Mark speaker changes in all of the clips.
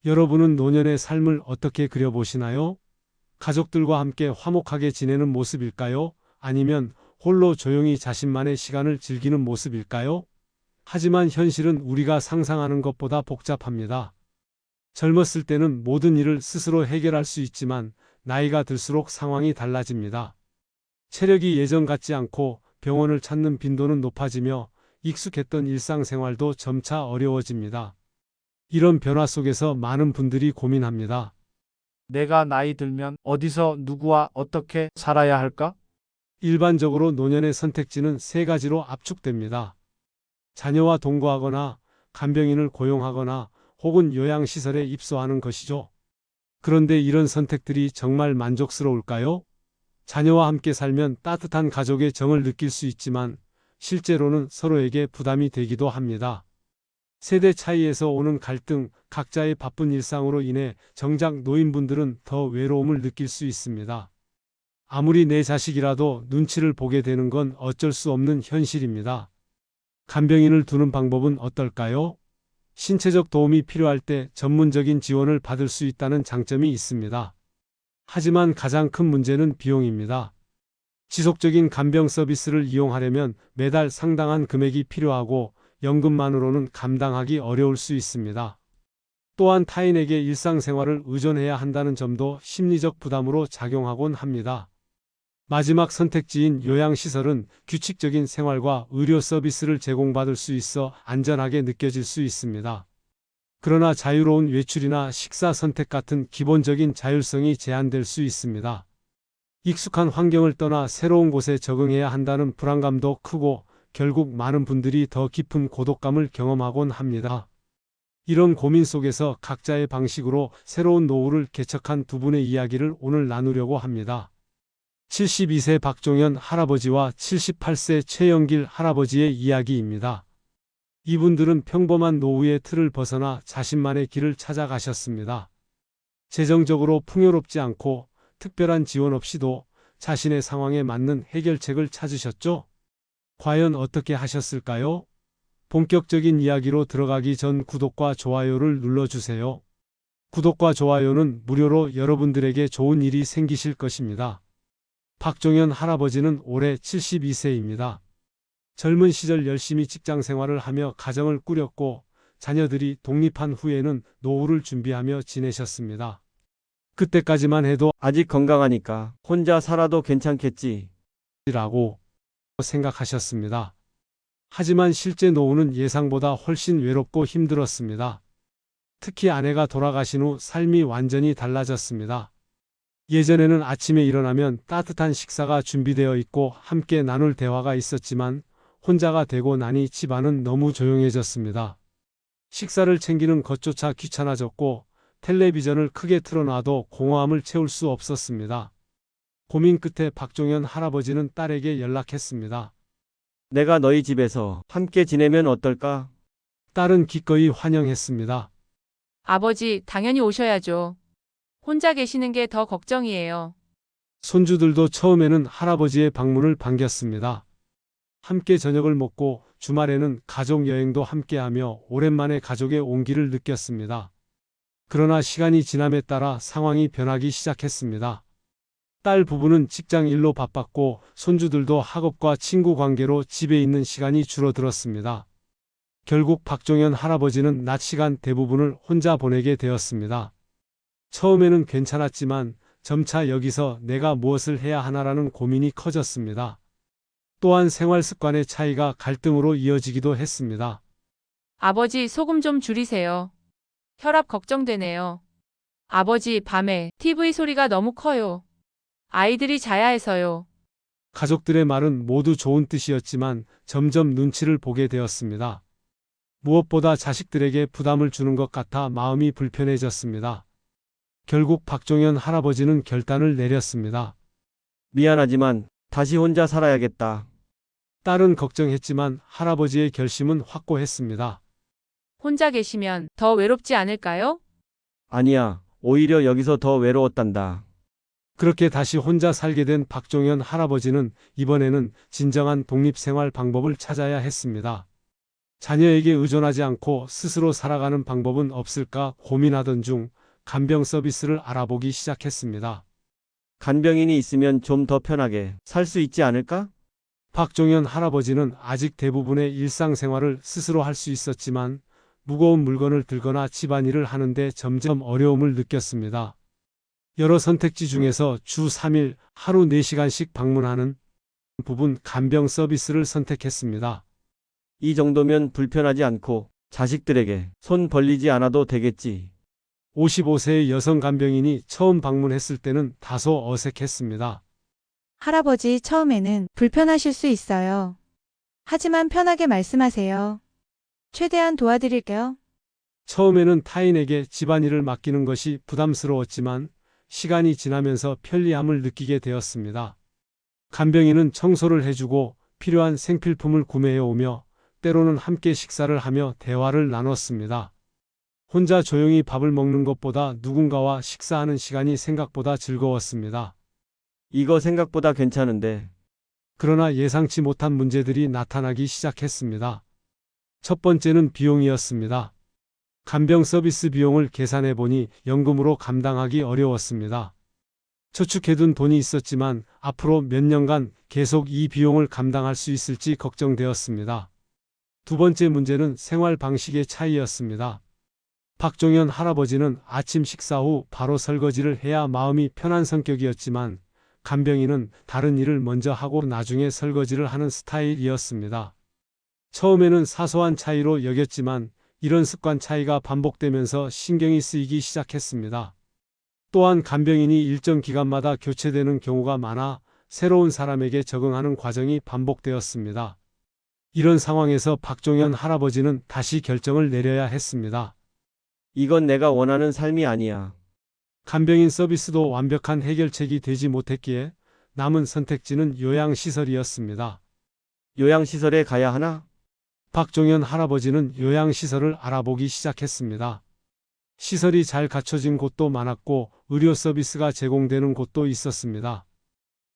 Speaker 1: 여러분은 노년의 삶을 어떻게 그려보시나요? 가족들과 함께 화목하게 지내는 모습일까요? 아니면 홀로 조용히 자신만의 시간을 즐기는 모습일까요? 하지만 현실은 우리가 상상하는 것보다 복잡합니다. 젊었을 때는 모든 일을 스스로 해결할 수 있지만 나이가 들수록 상황이 달라집니다. 체력이 예전 같지 않고 병원을 찾는 빈도는 높아지며 익숙했던 일상생활도 점차 어려워집니다. 이런 변화 속에서 많은 분들이 고민합니다.
Speaker 2: 내가 나이 들면 어디서 누구와 어떻게 살아야 할까?
Speaker 1: 일반적으로 노년의 선택지는 세 가지로 압축됩니다. 자녀와 동거하거나 간병인을 고용하거나 혹은 요양시설에 입소하는 것이죠. 그런데 이런 선택들이 정말 만족스러울까요? 자녀와 함께 살면 따뜻한 가족의 정을 느낄 수 있지만 실제로는 서로에게 부담이 되기도 합니다. 세대 차이에서 오는 갈등, 각자의 바쁜 일상으로 인해 정작 노인분들은 더 외로움을 느낄 수 있습니다. 아무리 내 자식이라도 눈치를 보게 되는 건 어쩔 수 없는 현실입니다. 간병인을 두는 방법은 어떨까요? 신체적 도움이 필요할 때 전문적인 지원을 받을 수 있다는 장점이 있습니다. 하지만 가장 큰 문제는 비용입니다. 지속적인 간병 서비스를 이용하려면 매달 상당한 금액이 필요하고 연금만으로는 감당하기 어려울 수 있습니다. 또한 타인에게 일상생활을 의존해야 한다는 점도 심리적 부담으로 작용하곤 합니다. 마지막 선택지인 요양시설은 규칙적인 생활과 의료 서비스를 제공받을 수 있어 안전하게 느껴질 수 있습니다. 그러나 자유로운 외출이나 식사 선택 같은 기본적인 자율성이 제한될 수 있습니다. 익숙한 환경을 떠나 새로운 곳에 적응해야 한다는 불안감도 크고 결국 많은 분들이 더 깊은 고독감을 경험하곤 합니다. 이런 고민 속에서 각자의 방식으로 새로운 노후를 개척한 두 분의 이야기를 오늘 나누려고 합니다. 72세 박종현 할아버지와 78세 최영길 할아버지의 이야기입니다. 이분들은 평범한 노후의 틀을 벗어나 자신만의 길을 찾아가셨습니다. 재정적으로 풍요롭지 않고 특별한 지원 없이도 자신의 상황에 맞는 해결책을 찾으셨죠? 과연 어떻게 하셨을까요? 본격적인 이야기로 들어가기 전 구독과 좋아요를 눌러주세요. 구독과 좋아요는 무료로 여러분들에게 좋은 일이 생기실 것입니다. 박종현 할아버지는 올해 72세입니다. 젊은 시절 열심히 직장 생활을 하며 가정을 꾸렸고 자녀들이 독립한 후에는 노후를 준비하며 지내셨습니다. 그때까지만 해도
Speaker 3: 아직 건강하니까 혼자 살아도 괜찮겠지.
Speaker 1: 라고 생각하셨습니다. 하지만 실제 노후는 예상보다 훨씬 외롭고 힘들었습니다. 특히 아내가 돌아가신 후 삶이 완전히 달라졌습니다. 예전에는 아침에 일어나면 따뜻한 식사가 준비되어 있고 함께 나눌 대화가 있었지만 혼자가 되고 나니 집안은 너무 조용해졌습니다. 식사를 챙기는 것조차 귀찮아졌고 텔레비전을 크게 틀어놔도 공허함을 채울 수 없었습니다. 고민 끝에 박종현 할아버지는 딸에게 연락했습니다.
Speaker 3: 내가 너희 집에서 함께 지내면 어떨까?
Speaker 1: 딸은 기꺼이 환영했습니다.
Speaker 4: 아버지, 당연히 오셔야죠. 혼자 계시는 게 더 걱정이에요.
Speaker 1: 손주들도 처음에는 할아버지의 방문을 반겼습니다. 함께 저녁을 먹고 주말에는 가족 여행도 함께하며 오랜만에 가족의 온기를 느꼈습니다. 그러나 시간이 지남에 따라 상황이 변하기 시작했습니다. 딸 부부는 직장 일로 바빴고 손주들도 학업과 친구 관계로 집에 있는 시간이 줄어들었습니다. 결국 박종현 할아버지는 낮 시간 대부분을 혼자 보내게 되었습니다. 처음에는 괜찮았지만 점차 여기서 내가 무엇을 해야 하나라는 고민이 커졌습니다. 또한 생활 습관의 차이가 갈등으로 이어지기도 했습니다.
Speaker 4: 아버지, 소금 좀 줄이세요. 혈압 걱정되네요. 아버지, 밤에 TV 소리가 너무 커요. 아이들이 자야 해서요.
Speaker 1: 가족들의 말은 모두 좋은 뜻이었지만 점점 눈치를 보게 되었습니다. 무엇보다 자식들에게 부담을 주는 것 같아 마음이 불편해졌습니다. 결국 박종현 할아버지는 결단을 내렸습니다.
Speaker 3: 미안하지만 다시 혼자 살아야겠다.
Speaker 1: 딸은 걱정했지만 할아버지의 결심은 확고했습니다.
Speaker 4: 혼자 계시면 더 외롭지 않을까요?
Speaker 3: 아니야, 오히려 여기서 더 외로웠단다.
Speaker 1: 그렇게 다시 혼자 살게 된 박종현 할아버지는 이번에는 진정한 독립생활 방법을 찾아야 했습니다. 자녀에게 의존하지 않고 스스로 살아가는 방법은 없을까 고민하던 중 간병 서비스를 알아보기 시작했습니다.
Speaker 3: 간병인이 있으면 좀 더 편하게 살 수 있지 않을까?
Speaker 1: 박종현 할아버지는 아직 대부분의 일상생활을 스스로 할 수 있었지만 무거운 물건을 들거나 집안일을 하는데 점점 어려움을 느꼈습니다. 여러 선택지 중에서 주 3일 하루 4시간씩 방문하는 부분 간병 서비스를 선택했습니다.
Speaker 3: 이 정도면 불편하지 않고 자식들에게 손 벌리지 않아도 되겠지.
Speaker 1: 55세의 여성 간병인이 처음 방문했을 때는 다소 어색했습니다.
Speaker 5: 할아버지, 처음에는 불편하실 수 있어요. 하지만 편하게 말씀하세요. 최대한 도와드릴게요.
Speaker 1: 처음에는 타인에게 집안일을 맡기는 것이 부담스러웠지만 시간이 지나면서 편리함을 느끼게 되었습니다. 간병인은 청소를 해주고 필요한 생필품을 구매해 오며 때로는 함께 식사를 하며 대화를 나눴습니다. 혼자 조용히 밥을 먹는 것보다 누군가와 식사하는 시간이 생각보다 즐거웠습니다.
Speaker 3: 이거 생각보다 괜찮은데.
Speaker 1: 그러나 예상치 못한 문제들이 나타나기 시작했습니다. 첫 번째는 비용이었습니다. 간병 서비스 비용을 계산해 보니 연금으로 감당하기 어려웠습니다. 저축해둔 돈이 있었지만 앞으로 몇 년간 계속 이 비용을 감당할 수 있을지 걱정되었습니다. 두 번째 문제는 생활 방식의 차이였습니다. 박종현 할아버지는 아침 식사 후 바로 설거지를 해야 마음이 편한 성격이었지만 간병인은 다른 일을 먼저 하고 나중에 설거지를 하는 스타일이었습니다. 처음에는 사소한 차이로 여겼지만 이런 습관 차이가 반복되면서 신경이 쓰이기 시작했습니다. 또한 간병인이 일정 기간마다 교체되는 경우가 많아 새로운 사람에게 적응하는 과정이 반복되었습니다. 이런 상황에서 박종현 할아버지는 다시 결정을 내려야 했습니다.
Speaker 3: 이건 내가 원하는 삶이 아니야.
Speaker 1: 간병인 서비스도 완벽한 해결책이 되지 못했기에 남은 선택지는 요양시설이었습니다.
Speaker 3: 요양시설에 가야 하나?
Speaker 1: 박종현 할아버지는 요양시설을 알아보기 시작했습니다. 시설이 잘 갖춰진 곳도 많았고 의료 서비스가 제공되는 곳도 있었습니다.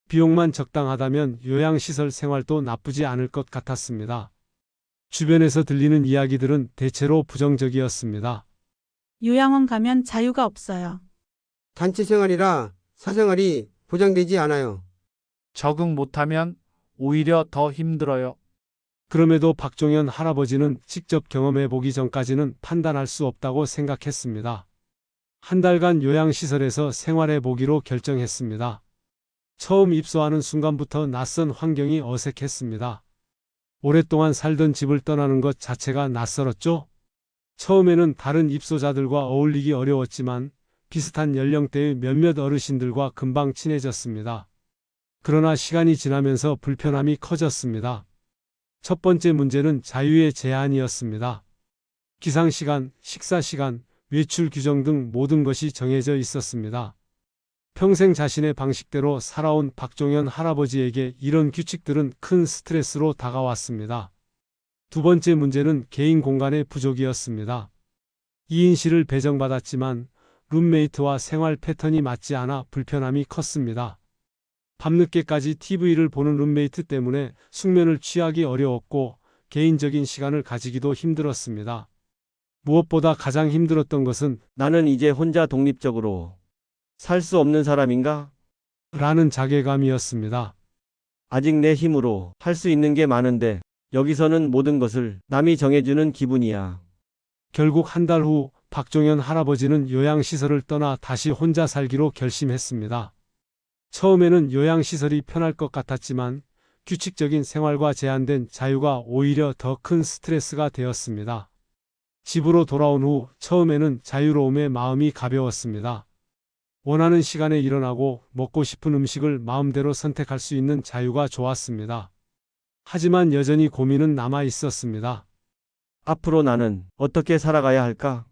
Speaker 1: 비용만 적당하다면 요양시설 생활도 나쁘지 않을 것 같았습니다. 주변에서 들리는 이야기들은 대체로 부정적이었습니다.
Speaker 6: 요양원 가면 자유가 없어요.
Speaker 7: 단체 생활이라 사생활이 보장되지 않아요.
Speaker 2: 적응 못하면 오히려 더 힘들어요.
Speaker 1: 그럼에도 박종현 할아버지는 직접 경험해 보기 전까지는 판단할 수 없다고 생각했습니다. 한 달간 요양시설에서 생활해 보기로 결정했습니다. 처음 입소하는 순간부터 낯선 환경이 어색했습니다. 오랫동안 살던 집을 떠나는 것 자체가 낯설었죠? 처음에는 다른 입소자들과 어울리기 어려웠지만 비슷한 연령대의 몇몇 어르신들과 금방 친해졌습니다. 그러나 시간이 지나면서 불편함이 커졌습니다. 첫 번째 문제는 자유의 제한이었습니다. 기상시간, 식사시간, 외출 규정 등 모든 것이 정해져 있었습니다. 평생 자신의 방식대로 살아온 박종현 할아버지에게 이런 규칙들은 큰 스트레스로 다가왔습니다. 두 번째 문제는 개인 공간의 부족이었습니다. 2인실을 배정받았지만 룸메이트와 생활 패턴이 맞지 않아 불편함이 컸습니다. 밤늦게까지 TV를 보는 룸메이트 때문에 숙면을 취하기 어려웠고 개인적인 시간을 가지기도 힘들었습니다. 무엇보다 가장 힘들었던 것은
Speaker 3: 나는 이제 혼자 독립적으로 살 수 없는 사람인가?
Speaker 1: 라는 자괴감이었습니다.
Speaker 3: 아직 내 힘으로 할 수 있는 게 많은데 여기서는 모든 것을 남이 정해주는 기분이야.
Speaker 1: 결국 한 달 후 박종현 할아버지는 요양시설을 떠나 다시 혼자 살기로 결심했습니다. 처음에는 요양시설이 편할 것 같았지만 규칙적인 생활과 제한된 자유가 오히려 더 큰 스트레스가 되었습니다. 집으로 돌아온 후 처음에는 자유로움에 마음이 가벼웠습니다. 원하는 시간에 일어나고 먹고 싶은 음식을 마음대로 선택할 수 있는 자유가 좋았습니다. 하지만 여전히 고민은 남아 있었습니다.
Speaker 3: 앞으로 나는 어떻게 살아가야 할까?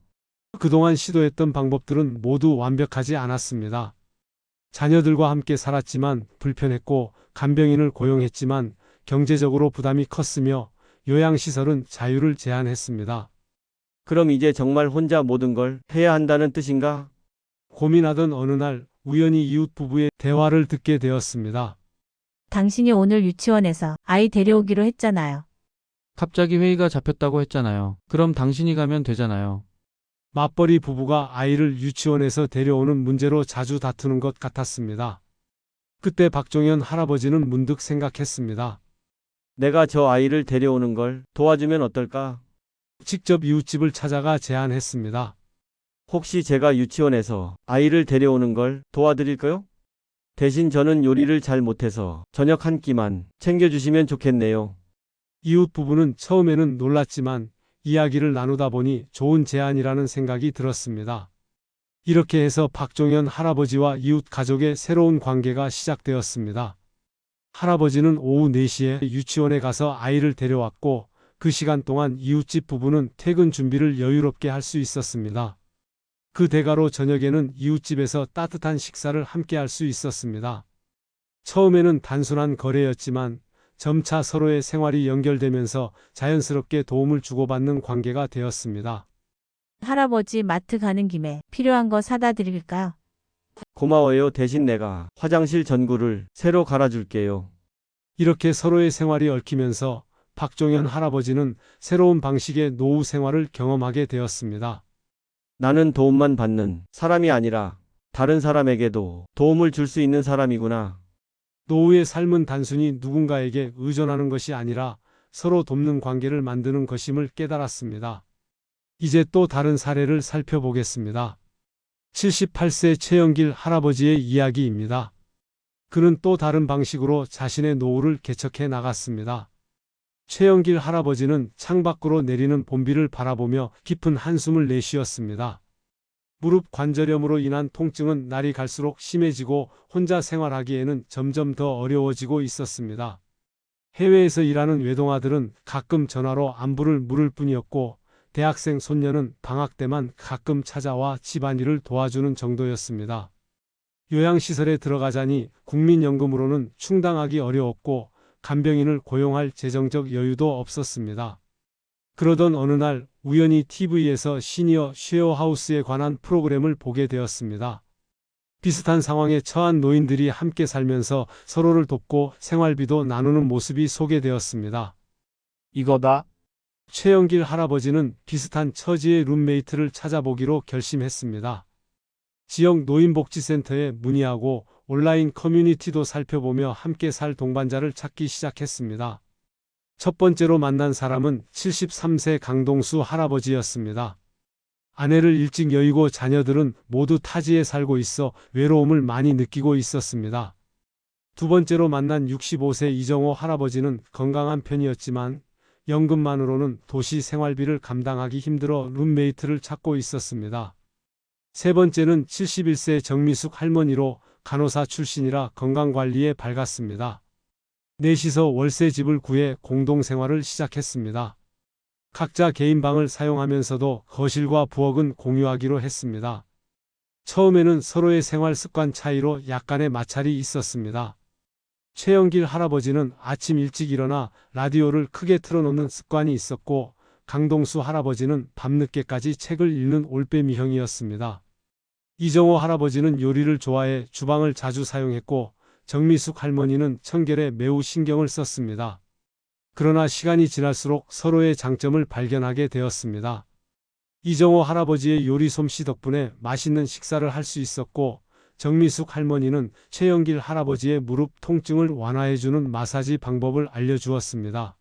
Speaker 1: 그동안 시도했던 방법들은 모두 완벽하지 않았습니다. 자녀들과 함께 살았지만 불편했고 간병인을 고용했지만 경제적으로 부담이 컸으며 요양시설은 자유를 제한했습니다.
Speaker 3: 그럼 이제 정말 혼자 모든 걸 해야 한다는 뜻인가?
Speaker 1: 고민하던 어느 날 우연히 이웃 부부의 대화를 듣게 되었습니다.
Speaker 8: 당신이 오늘 유치원에서 아이 데려오기로 했잖아요. 갑자기 회의가 잡혔다고 했잖아요. 그럼 당신이 가면 되잖아요.
Speaker 1: 맞벌이 부부가 아이를 유치원에서 데려오는 문제로 자주 다투는 것 같았습니다. 그때 박종현 할아버지는 문득 생각했습니다.
Speaker 3: 내가 저 아이를 데려오는 걸 도와주면 어떨까?
Speaker 1: 직접 이웃집을 찾아가 제안했습니다.
Speaker 3: 혹시 제가 유치원에서 아이를 데려오는 걸 도와드릴까요? 대신 저는 요리를 잘 못해서 저녁 한 끼만 챙겨주시면 좋겠네요.
Speaker 1: 이웃 부부는 처음에는 놀랐지만 이야기를 나누다 보니 좋은 제안이라는 생각이 들었습니다. 이렇게 해서 박종현 할아버지와 이웃 가족의 새로운 관계가 시작되었습니다. 할아버지는 오후 4시에 유치원에 가서 아이를 데려왔고 그 시간 동안 이웃집 부부는 퇴근 준비를 여유롭게 할 수 있었습니다. 그 대가로 저녁에는 이웃집에서 따뜻한 식사를 함께 할 수 있었습니다. 처음에는 단순한 거래였지만 점차 서로의 생활이 연결되면서 자연스럽게 도움을 주고받는 관계가 되었습니다.
Speaker 9: 할아버지 마트 가는 김에 필요한 거 사다 드릴까요?
Speaker 3: 고마워요. 대신 내가 화장실 전구를 새로 갈아줄게요.
Speaker 1: 이렇게 서로의 생활이 얽히면서 박종현 할아버지는 새로운 방식의 노후 생활을 경험하게 되었습니다.
Speaker 3: 나는 도움만 받는 사람이 아니라 다른 사람에게도 도움을 줄 수 있는 사람이구나.
Speaker 1: 노후의 삶은 단순히 누군가에게 의존하는 것이 아니라 서로 돕는 관계를 만드는 것임을 깨달았습니다. 이제 또 다른 사례를 살펴보겠습니다. 78세 최영길 할아버지의 이야기입니다. 그는 또 다른 방식으로 자신의 노후를 개척해 나갔습니다. 최영길 할아버지는 창밖으로 내리는 봄비를 바라보며 깊은 한숨을 내쉬었습니다. 무릎 관절염으로 인한 통증은 날이 갈수록 심해지고 혼자 생활하기에는 점점 더 어려워지고 있었습니다. 해외에서 일하는 외동아들은 가끔 전화로 안부를 물을 뿐이었고 대학생 손녀는 방학 때만 가끔 찾아와 집안일을 도와주는 정도였습니다. 요양시설에 들어가자니 국민연금으로는 충당하기 어려웠고 간병인을 고용할 재정적 여유도 없었습니다. 그러던 어느 날 우연히 TV에서 시니어 쉐어하우스에 관한 프로그램을 보게 되었습니다. 비슷한 상황에 처한 노인들이 함께 살면서 서로를 돕고 생활비도 나누는 모습이 소개되었습니다.
Speaker 2: 이거다.
Speaker 1: 최영길 할아버지는 비슷한 처지의 룸메이트를 찾아보기로 결심했습니다. 지역 노인복지센터에 문의하고 온라인 커뮤니티도 살펴보며 함께 살 동반자를 찾기 시작했습니다. 첫 번째로 만난 사람은 73세 강동수 할아버지였습니다. 아내를 일찍 여의고 자녀들은 모두 타지에 살고 있어 외로움을 많이 느끼고 있었습니다. 두 번째로 만난 65세 이정호 할아버지는 건강한 편이었지만 연금만으로는 도시 생활비를 감당하기 힘들어 룸메이트를 찾고 있었습니다. 세 번째는 71세 정미숙 할머니로 간호사 출신이라 건강관리에 밝았습니다. 넷이서 월세집을 구해 공동생활을 시작했습니다. 각자 개인 방을 사용하면서도 거실과 부엌은 공유하기로 했습니다. 처음에는 서로의 생활 습관 차이로 약간의 마찰이 있었습니다. 최영길 할아버지는 아침 일찍 일어나 라디오를 크게 틀어놓는 습관이 있었고 강동수 할아버지는 밤늦게까지 책을 읽는 올빼미형이었습니다. 이정호 할아버지는 요리를 좋아해 주방을 자주 사용했고 정미숙 할머니는 청결에 매우 신경을 썼습니다. 그러나 시간이 지날수록 서로의 장점을 발견하게 되었습니다. 이정호 할아버지의 요리 솜씨 덕분에 맛있는 식사를 할 수 있었고 정미숙 할머니는 최영길 할아버지의 무릎 통증을 완화해주는 마사지 방법을 알려주었습니다.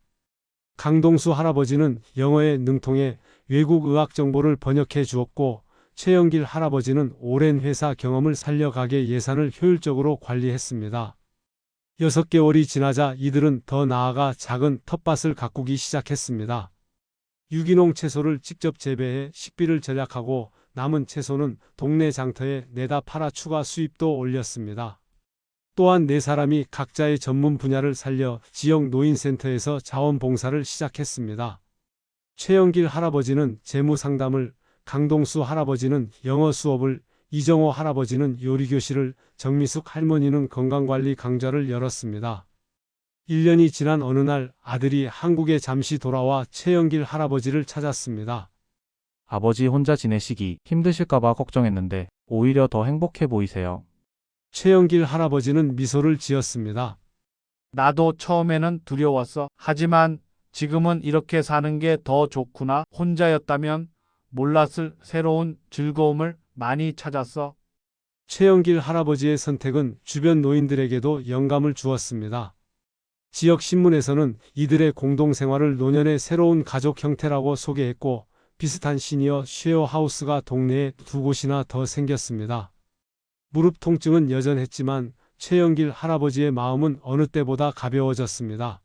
Speaker 1: 강동수 할아버지는 영어에 능통해 외국 의학 정보를 번역해 주었고 최영길 할아버지는 오랜 회사 경험을 살려가게 예산을 효율적으로 관리했습니다. 6개월이 지나자 이들은 더 나아가 작은 텃밭을 가꾸기 시작했습니다. 유기농 채소를 직접 재배해 식비를 절약하고 남은 채소는 동네 장터에 내다 팔아 추가 수입도 올렸습니다. 또한 네 사람이 각자의 전문 분야를 살려 지역 노인센터에서 자원봉사를 시작했습니다. 최영길 할아버지는 재무 상담을, 강동수 할아버지는 영어 수업을, 이정호 할아버지는 요리교실을, 정미숙 할머니는 건강관리 강좌를 열었습니다. 1년이 지난 어느 날 아들이 한국에 잠시 돌아와 최영길 할아버지를 찾았습니다.
Speaker 10: 아버지 혼자 지내시기 힘드실까봐 걱정했는데 오히려 더 행복해 보이세요.
Speaker 1: 최영길 할아버지는 미소를 지었습니다.
Speaker 2: 나도 처음에는 두려웠어. 하지만 지금은 이렇게 사는 게 더 좋구나. 혼자였다면 몰랐을 새로운 즐거움을 많이 찾았어.
Speaker 1: 최영길 할아버지의 선택은 주변 노인들에게도 영감을 주었습니다. 지역 신문에서는 이들의 공동생활을 노년의 새로운 가족 형태라고 소개했고 비슷한 시니어 쉐어하우스가 동네에 2곳이나 더 생겼습니다. 무릎 통증은 여전했지만 최영길 할아버지의 마음은 어느 때보다 가벼워졌습니다.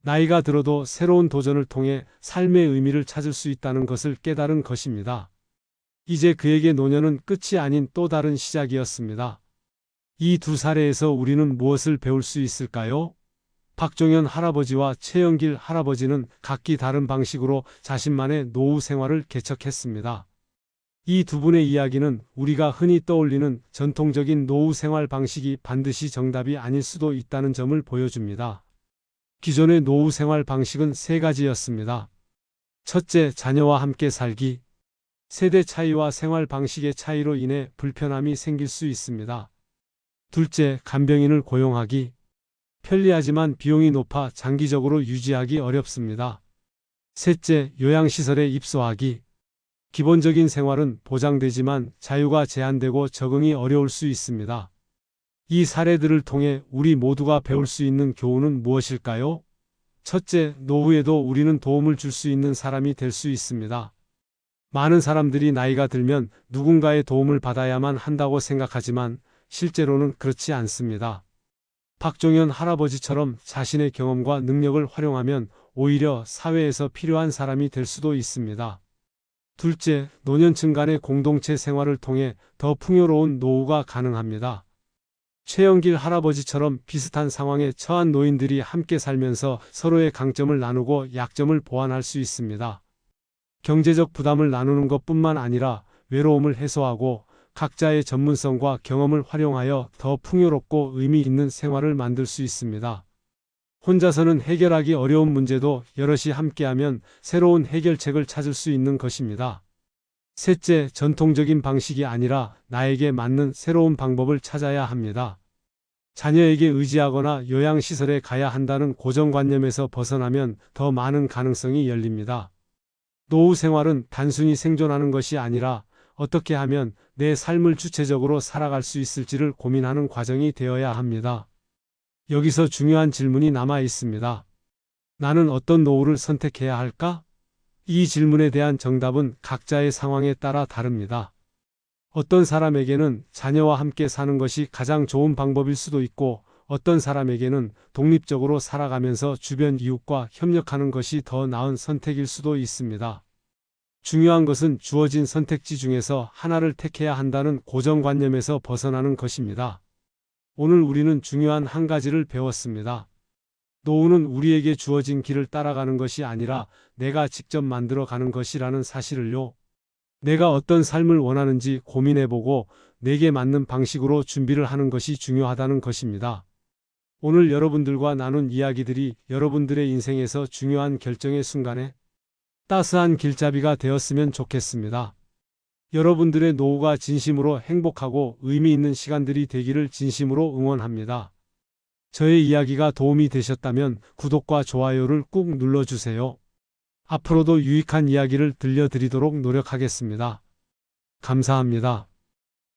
Speaker 1: 나이가 들어도 새로운 도전을 통해 삶의 의미를 찾을 수 있다는 것을 깨달은 것입니다. 이제 그에게 노년은 끝이 아닌 또 다른 시작이었습니다. 이 두 사례에서 우리는 무엇을 배울 수 있을까요? 박종현 할아버지와 최영길 할아버지는 각기 다른 방식으로 자신만의 노후 생활을 개척했습니다. 이 두 분의 이야기는 우리가 흔히 떠올리는 전통적인 노후 생활 방식이 반드시 정답이 아닐 수도 있다는 점을 보여줍니다. 기존의 노후 생활 방식은 3가지였습니다. 첫째, 자녀와 함께 살기. 세대 차이와 생활 방식의 차이로 인해 불편함이 생길 수 있습니다. 둘째, 간병인을 고용하기. 편리하지만 비용이 높아 장기적으로 유지하기 어렵습니다. 셋째, 요양시설에 입소하기. 기본적인 생활은 보장되지만 자유가 제한되고 적응이 어려울 수 있습니다. 이 사례들을 통해 우리 모두가 배울 수 있는 교훈은 무엇일까요? 첫째, 노후에도 우리는 도움을 줄 수 있는 사람이 될 수 있습니다. 많은 사람들이 나이가 들면 누군가의 도움을 받아야만 한다고 생각하지만 실제로는 그렇지 않습니다. 박종현 할아버지처럼 자신의 경험과 능력을 활용하면 오히려 사회에서 필요한 사람이 될 수도 있습니다. 둘째, 노년층 간의 공동체 생활을 통해 더 풍요로운 노후가 가능합니다. 최영길 할아버지처럼 비슷한 상황에 처한 노인들이 함께 살면서 서로의 강점을 나누고 약점을 보완할 수 있습니다. 경제적 부담을 나누는 것뿐만 아니라 외로움을 해소하고 각자의 전문성과 경험을 활용하여 더 풍요롭고 의미 있는 생활을 만들 수 있습니다. 혼자서는 해결하기 어려운 문제도 여럿이 함께하면 새로운 해결책을 찾을 수 있는 것입니다. 셋째, 전통적인 방식이 아니라 나에게 맞는 새로운 방법을 찾아야 합니다. 자녀에게 의지하거나 요양시설에 가야 한다는 고정관념에서 벗어나면 더 많은 가능성이 열립니다. 노후 생활은 단순히 생존하는 것이 아니라 어떻게 하면 내 삶을 주체적으로 살아갈 수 있을지를 고민하는 과정이 되어야 합니다. 여기서 중요한 질문이 남아 있습니다. 나는 어떤 노후를 선택해야 할까? 이 질문에 대한 정답은 각자의 상황에 따라 다릅니다. 어떤 사람에게는 자녀와 함께 사는 것이 가장 좋은 방법일 수도 있고 어떤 사람에게는 독립적으로 살아가면서 주변 이웃과 협력하는 것이 더 나은 선택일 수도 있습니다. 중요한 것은 주어진 선택지 중에서 하나를 택해야 한다는 고정관념에서 벗어나는 것입니다. 오늘 우리는 중요한 한 가지를 배웠습니다. 노후는 우리에게 주어진 길을 따라가는 것이 아니라 내가 직접 만들어가는 것이라는 사실을요. 내가 어떤 삶을 원하는지 고민해보고 내게 맞는 방식으로 준비를 하는 것이 중요하다는 것입니다. 오늘 여러분들과 나눈 이야기들이 여러분들의 인생에서 중요한 결정의 순간에 따스한 길잡이가 되었으면 좋겠습니다. 여러분들의 노후가 진심으로 행복하고 의미 있는 시간들이 되기를 진심으로 응원합니다. 저의 이야기가 도움이 되셨다면 구독과 좋아요를 꾹 눌러주세요. 앞으로도 유익한 이야기를 들려드리도록 노력하겠습니다. 감사합니다.